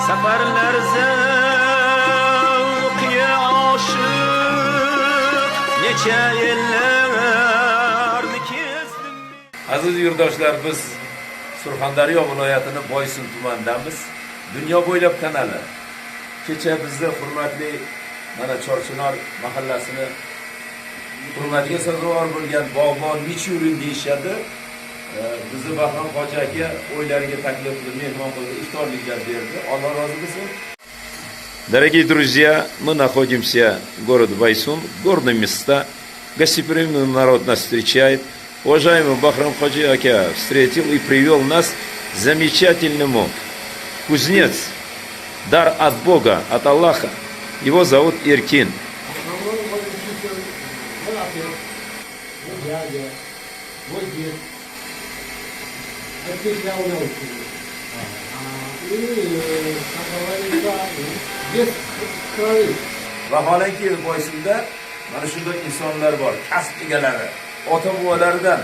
Seferler zevkiye aşık, neçe yıllarni kezdim. Aziz yurtdoshlar, biz Surxondaryo viloyatining Boysun tumanidamiz. Dunyo bo'ylab kanali. Kecha bizda hurmatli mana Chorchinor mahallasini hurmatiga sazovor bo'lgan bog'bon Michurin deyishadi. Bizni Bahrom Hoji aka o'ylariga taklif qilib mehmon qildi, iftorliklar berdi. Alloh rozi bo'lsin. Дорогие друзья, мы находимся в городе Байсун, горные места. Гостеприимный народ нас встречает. Уважаемый Бахрам Ходжи Ака встретил и привел нас к замечательному кузнец. Дар от Бога, от Аллаха. Его зовут Иркин. Vaholanki Boysunda mana shunday insonlar bor, kasb egalari. Ota-bobolaridan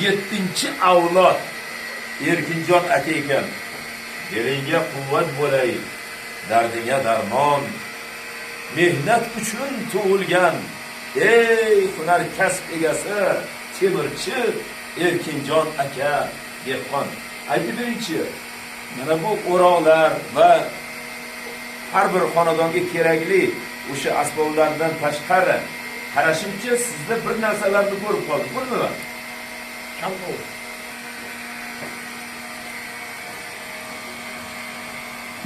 7-avlod Erkinjon aka ekan. Belingga quvvat bo'lay, dardinga darmon. Mehnat uchun tug'ilgan ey hunar kasb egasi, temirchi Erkinjon aka dehqon. Aytib beringchi, mana bu o'roqlar va har bir xonadonga kerakli o'sha asboblardan tashqari qarashimcha sizda bir narsalarni ko'rib qoldim. Bunimi? Kamqov.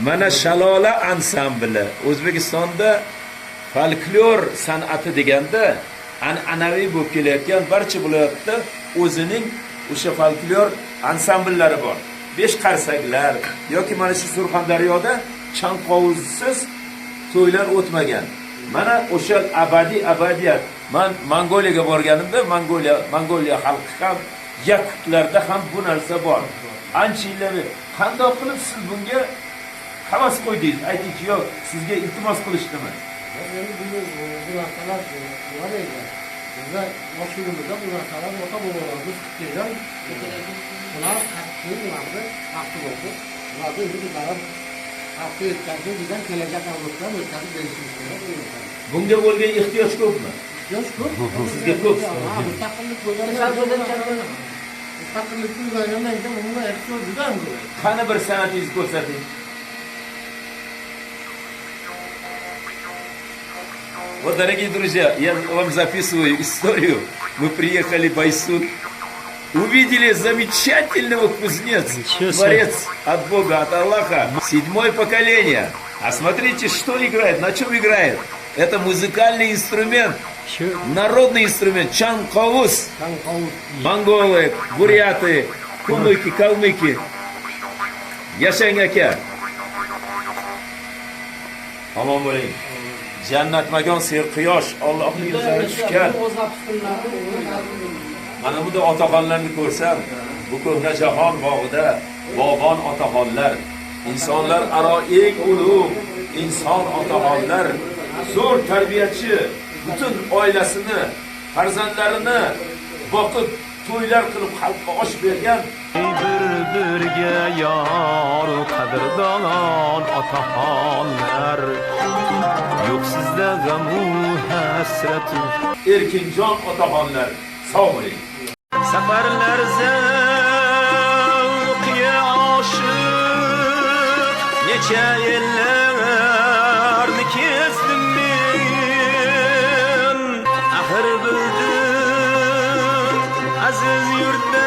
Mana Shalola ansambli O'zbekistonda folklor san'ati deganda an'anaviy bo'lib kelayotgan barcha viloyatda o'zining o'sha folklor ansambllari bor. Besh qarsaklar yoki mana shu Surxondaryoda chanqovuzsiz to'ylar o'tmagan. Mana o'sha abadiyat. Men Mongoliyaga borganimda Mongoliya xalqi ham yakutlarda ham bu narsa bor. Ancha yillar qanday qilib siz bunga havas qo'ydingiz? Aytingchi, yo'q, sizga iltimos qilishdimi? Endi bu narsalar bor edi. Bizda mashinamizda bu narsalar ota-bobolarimiz kelgan. Ular qattiqlarni haqli bo'ldi. Ularni bizlar haqli yetkazib bizdan kelajak avlodlar o'tkazib berishimiz kerak. Bunga bo'lgan ehtiyoj ko'pmi? Ehtiyoj ko'p. Sizga ko'p. Mustaqillik bo'lganda mustaqillik bo'lganda bunga ehtiyoj juda ham ko'p. Qani bir san'atingizni ko'rsating. Вот, дорогие друзья, я вам записываю историю. Мы приехали в Байсун, увидели замечательного кузнеца, творец от Бога, от Аллаха, 7-е поколение. А смотрите, что играет, на чем играет. Это музыкальный инструмент, народный инструмент, чанковуз. Монголы, буряты, кумыки, калмыки. Yaşang aka. Omon bo'ling. Jannat makon ser quyosh Allohning yuzlari tushgan. Mana bunda otaxonlarni ko'rsam, bu ko'hna jahon bog'ida bog'bon otaxonlar, insonlar aro eng ulug' inson otaxonlar, zo'r tarbiyachi, butun oilasini, farzandlarini boqib, to'ylar qilib xalqqa osh bergan bir-birga yor qadrdon otaxonlar. Yo'q sizda g'am-u hasrat. Erkinjon otaxonlar, sog' bo'ling. Safarlar zavqiga oshiq, necha yillarni kezdim men. Axir bildim aziz yurtda